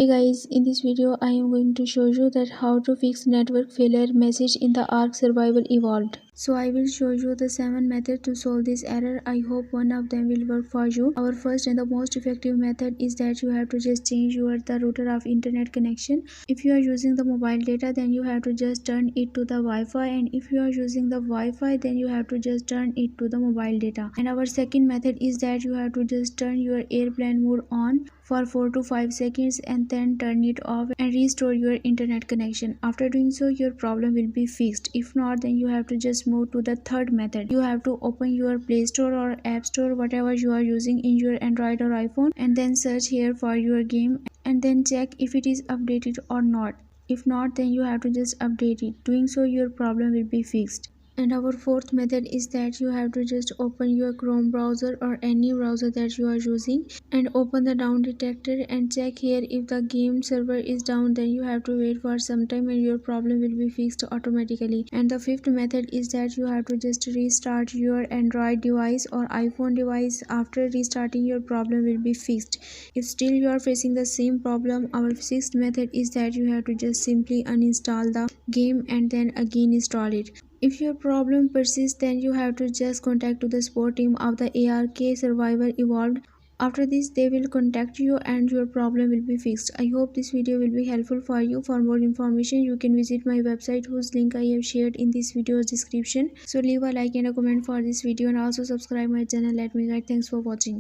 Hey guys, in this video I am going to show you that how to fix network failure message in the Ark Survival Evolved. So I will show you the 7 methods to solve this error. I hope one of them will work for you. Our first and the most effective method is that you have to just change the router of internet connection. If you are using the mobile data, then you have to just turn it to the Wi-Fi, and if you are using the Wi-Fi, then you have to just turn it to the mobile data. And our second method is that you have to just turn your airplane mode on for 4 to 5 seconds and then turn it off and restore your internet connection. After doing so, your problem will be fixed. If not, then you have to just move to the third method. You have to open your Play Store or App Store, whatever you are using in your Android or iPhone, and then search here for your game and then check if it is updated or not. If not, then you have to just update it. Doing so, your problem will be fixed. And our fourth method is that you have to just open your Chrome browser or any browser that you are using and open the down detector and check here if the game server is down. Then you have to wait for some time and your problem will be fixed automatically. And the fifth method is that you have to just restart your Android device or iPhone device. After restarting, your problem will be fixed. If still you are facing the same problem, our sixth method is that you have to just simply uninstall the game and then again install it. If your problem persists, then you have to just contact to the support team of the ARK Survivor Evolved. After this, they will contact you and your problem will be fixed. I hope this video will be helpful for you. For more information, you can visit my website whose link I have shared in this video's description. So leave a like and a comment for this video and also subscribe my channel. Let me guide. Thanks for watching.